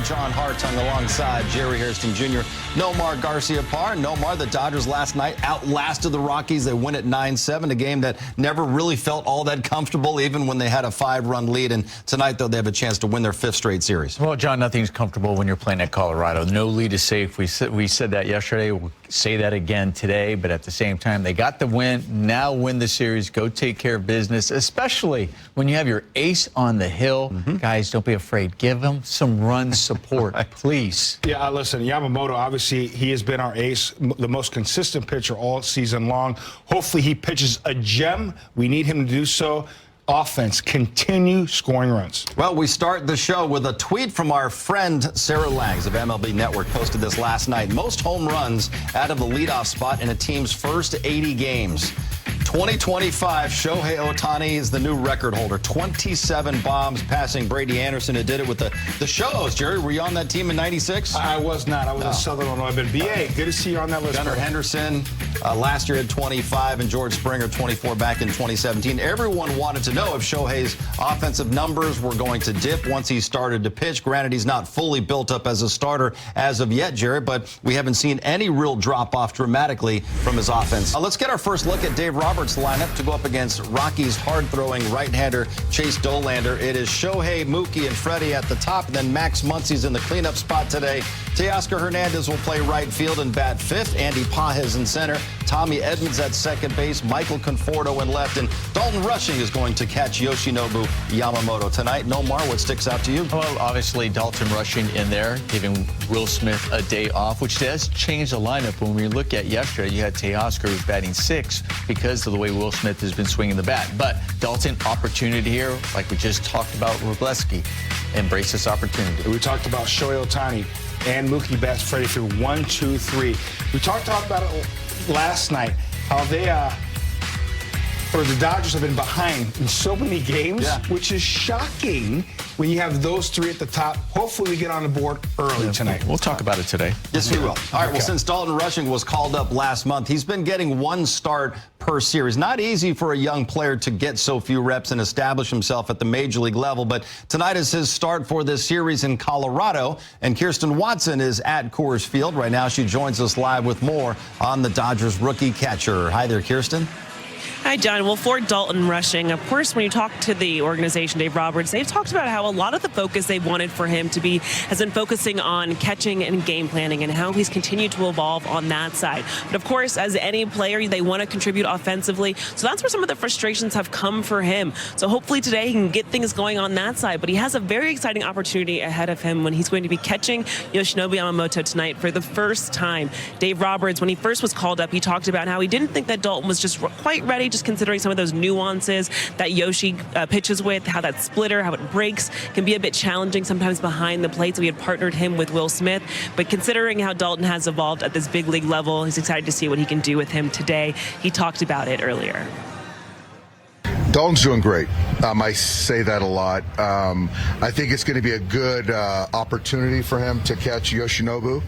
John Hartung alongside Jerry Hairston Jr. Nomar Garcia-Parr. Nomar, the Dodgers last night outlasted the Rockies. They win at 9-7, a game that never really felt all that comfortable, even when they had a 5-run lead. And tonight, though, they have a chance to win their 5th straight series. Well, John, nothing's comfortable when you're playing at Colorado. No lead is safe. We said that yesterday. We'll say that again today. But at the same time, they got the win. Now win the series. Go take care of business, especially when you have your ace on the hill. Guys, don't be afraid. Give him some run support, please. Yeah, listen, Yamamoto, obviously, he has been our ace, the most consistent pitcher all season long. Hopefully, he pitches a gem. We need him to do so. Offense, continue scoring runs. Well, we start the show with a tweet from our friend Sarah Langs of MLB Network. Posted this last night. Most home runs out of the leadoff spot in a team's first 80 games. 2025, Shohei Ohtani is the new record holder. 27 bombs, passing Brady Anderson, who did it with the shows. Jerry, were you on that team in 96? I was not. I was in Southern Illinois. But BA, good to see you on that list. Gunnar Henderson last year had 25, and George Springer 24 back in 2017. Everyone wanted to know if Shohei's offensive numbers were going to dip once he started to pitch. Granted, he's not fully built up as a starter as of yet, Jerry, but we haven't seen any real drop-off dramatically from his offense. Let's get our first look at Dave Roberts' lineup to go up against Rockies hard-throwing right-hander Chase Dollander. It is Shohei, Mookie, and Freddie at the top, and then Max Muncy's in the cleanup spot today. Teoscar Hernandez will play right field and bat 5th. Andy Pages in center. Tommy Edmonds at second base. Michael Conforto in left. And Dalton Rushing is going to catch Yoshinobu Yamamoto tonight. Nomar, what sticks out to you? Well, obviously, Dalton Rushing in there, giving Will Smith a day off, which does change the lineup. When we look at yesterday, you had Teoscar who's batting 6th because of the way Will Smith has been swinging the bat. But Dalton, opportunity here, like we just talked about Wrobleski. Embrace this opportunity. We talked about Shohei Ohtani and Mookie Betts, Freddie through 1, 2, 3. We talked about it last night, how they the Dodgers have been behind in so many games, which is shocking when you have those 3 at the top. Hopefully we get on the board early tonight. We'll talk about it today. Yes, we will. All right, well, since Dalton Rushing was called up last month, he's been getting 1 start per series. Not easy for a young player to get so few reps and establish himself at the major league level, but tonight is his start for this series in Colorado, and Kirsten Watson is at Coors Field. Right now, she joins us live with more on the Dodgers rookie catcher. Hi there, Kirsten. Hi, John. Well, for Dalton Rushing, of course, when you talk to the organization, Dave Roberts, they've talked about how a lot of the focus they've wanted for him to be has been focusing on catching and game planning and how he's continued to evolve on that side. But, of course, as any player, they want to contribute offensively. So that's where some of the frustrations have come for him. So hopefully today he can get things going on that side. But he has a very exciting opportunity ahead of him when he's going to be catching Yoshinobu Yamamoto tonight for the first time. Dave Roberts, when he first was called up, he talked about how he didn't think that Dalton was just quite ready, just considering some of those nuances that Yoshi pitches with, how that splitter, how it breaks, can be a bit challenging sometimes behind the plate. So he had partnered him with Will Smith. But considering how Dalton has evolved at this big league level, he's excited to see what he can do with him today. He talked about it earlier. Dalton's doing great. I say that a lot. I think it's going to be a good opportunity for him to catch Yoshinobu.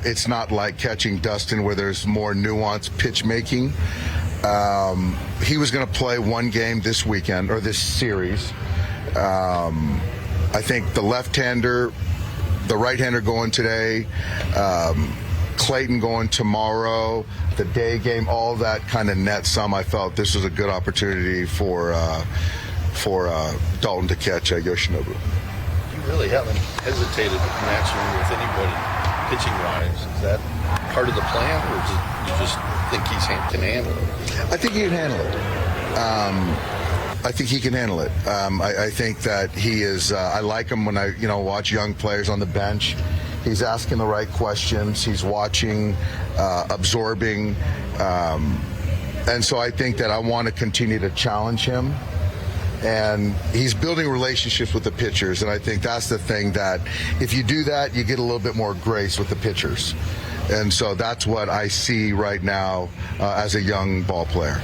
It's not like catching Dustin where there's more nuanced pitch making. He was going to play 1 game this weekend, or this series. I think the left-hander, the right-hander going today, Clayton going tomorrow, the day game, all that kind of net sum. I felt this was a good opportunity for Dalton to catch Yoshinobu. You really haven't hesitated to match him with anybody pitching-wise. Is that part of the plan, or do you just think he can handle it? I think he can handle it. I think he can handle it. I think that he is. I like him when I watch young players on the bench. He's asking the right questions. He's watching, absorbing, and so I think that I want to continue to challenge him. And he's building relationships with the pitchers, and I think that's the thing, that if you do that, you get a little bit more grace with the pitchers. And so that's what I see right now as a young ball player.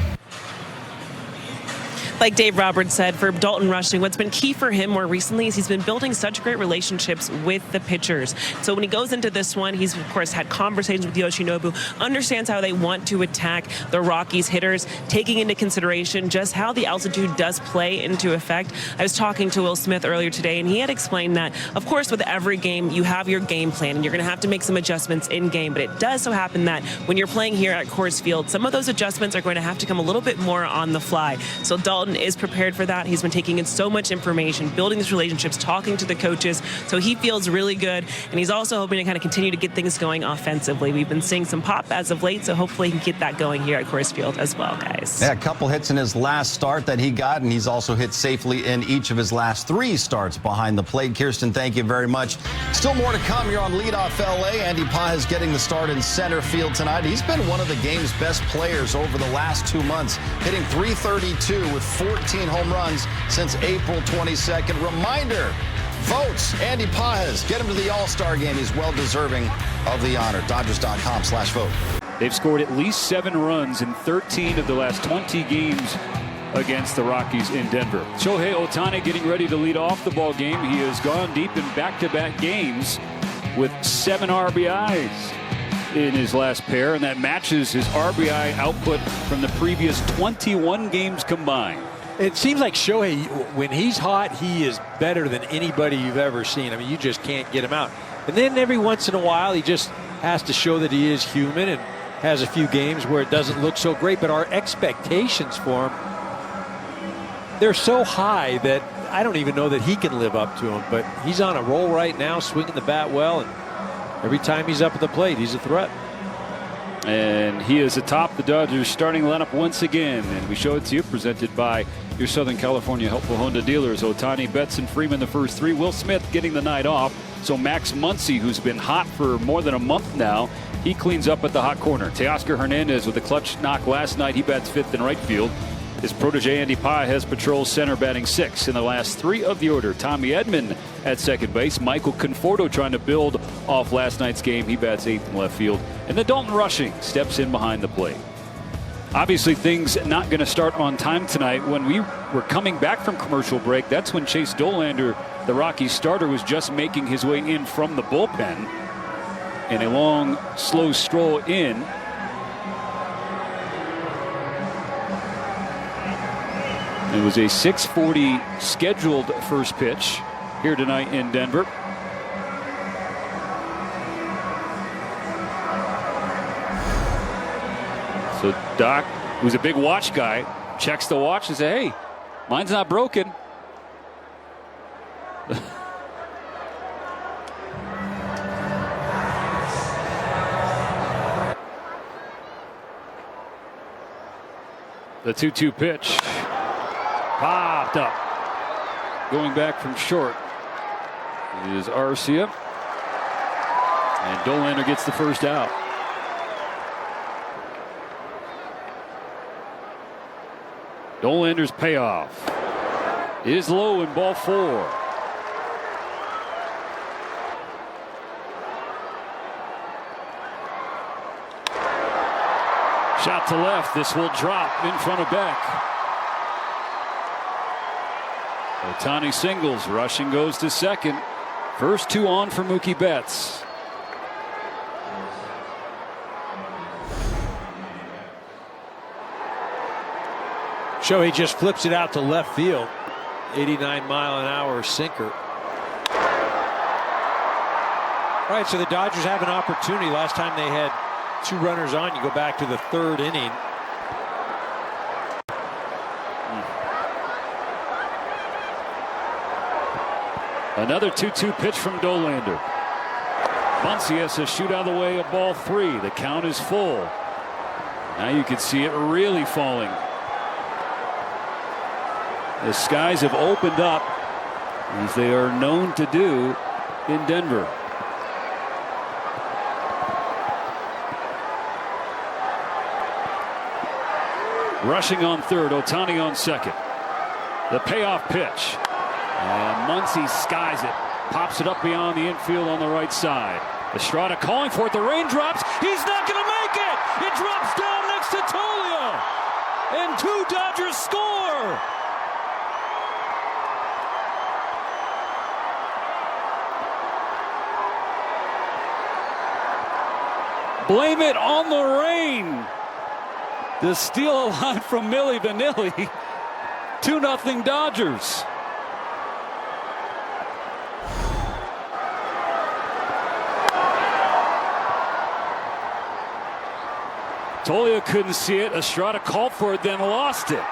Like Dave Roberts said, for Dalton Rushing, what's been key for him more recently is he's been building such great relationships with the pitchers. So when he goes into this one, he's, of course, had conversations with Yoshinobu, understands how they want to attack the Rockies hitters, taking into consideration just how the altitude does play into effect. I was talking to Will Smith earlier today, and he had explained that, of course, with every game, you have your game plan, and you're going to have to make some adjustments in game. But it does so happen that when you're playing here at Coors Field, some of those adjustments are going to have to come a little bit more on the fly. So Dalton is prepared for that. He's been taking in so much information, building these relationships, talking to the coaches. So he feels really good. And he's also hoping to kind of continue to get things going offensively. We've been seeing some pop as of late, so hopefully he can get that going here at Coors Field as well, guys. Yeah, a couple hits in his last start that he got, and he's also hit safely in each of his last 3 starts behind the plate. Kirsten, thank you very much. Still more to come. You're on Leadoff LA. Andy Pages getting the start in center field tonight. He's been one of the game's best players over the last 2 months, hitting .332 with 14 home runs since April 22nd. Reminder, votes Andy Pages. Get him to the All-Star game. He's well deserving of the honor. Dodgers.com/vote. They've scored at least 7 runs in 13 of the last 20 games against the Rockies in Denver. Shohei Ohtani getting ready to lead off the ball game. He has gone deep in back-to-back games with 7 RBIs in his last pair, and that matches his RBI output from the previous 21 games combined. It seems like Shohei, when he's hot, he is better than anybody you've ever seen. I mean, you just can't get him out. And then every once in a while, he just has to show that he is human and has a few games where it doesn't look so great. But our expectations for him, they're so high that I don't even know that he can live up to them. But he's on a roll right now, swinging the bat well. And every time he's up at the plate, he's a threat. And he is atop the Dodgers starting lineup once again. And we show it to you, presented by your Southern California helpful Honda dealers. Ohtani, Betts, and Freeman the first 3. Will Smith getting the night off. So Max Muncy, who's been hot for more than a month now, he cleans up at the hot corner. Teoscar Hernandez with a clutch knock last night. He bats 5th in right field. His protege Andy Pages patrols center, batting 6th in the last 3 of the order. Tommy Edman at second base. Michael Conforto trying to build off last night's game. He bats 8th in left field. And then Dalton Rushing steps in behind the plate. Obviously, things not going to start on time tonight. When we were coming back from commercial break, that's when Chase Dollander, the Rockies starter, was just making his way in from the bullpen. And a long, slow stroll in. It was a 6:40 scheduled first pitch here tonight in Denver. So Doc, who's a big watch guy, checks the watch and says, "Hey, mine's not broken." The 2-2 pitch. Popped up. Going back from short is Arcia. And Dollander gets the first out. Dollander's payoff is low in ball 4. Shot to left. This will drop in front of Beck. Ohtani singles. Rushing goes to second. First 2 on for Mookie Betts. Shohei just flips it out to left field. 89-mile-an-hour sinker. All right, so the Dodgers have an opportunity. Last time they had 2 runners on, you go back to the 3rd inning. Another 2-2 pitch from Dollander. Muncy has to shoot out of the way of ball 3. The count is full. Now you can see it really falling. The skies have opened up, as they are known to do in Denver. Rushing on third, Ohtani on second. The payoff pitch. And Muncy skies it. Pops it up beyond the infield on the right side. Estrada calling for it. The rain drops. He's not going to make it. It drops down next to Tolia. And 2 Dodgers score. Blame it on the rain. To steal a line from Milli Vanilli. 2-0 Dodgers. Tolia couldn't see it. Estrada called for it, then lost it.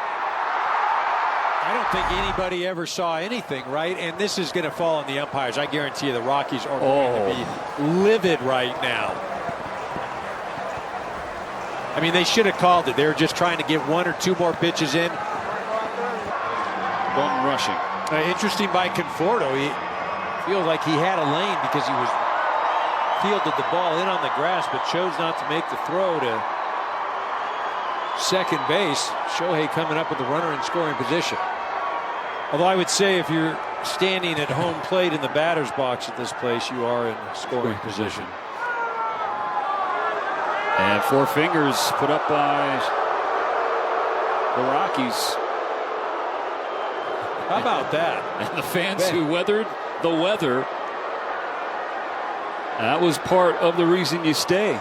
I don't think anybody ever saw anything, right? And this is going to fall on the umpires. I guarantee you the Rockies are going to be livid right now. I mean, they should have called it. They were just trying to get 1 or 2 more pitches in. Button rushing. Interesting by Conforto. He feels like he had a lane because he was fielded the ball in on the grass, but chose not to make the throw to second base. Shohei coming up with the runner in scoring position. Although I would say if you're standing at home plate in the batter's box at this place, you are in scoring position. And 4 fingers put up by the Rockies. How about that? And the fans who weathered the weather. That was part of the reason you stay.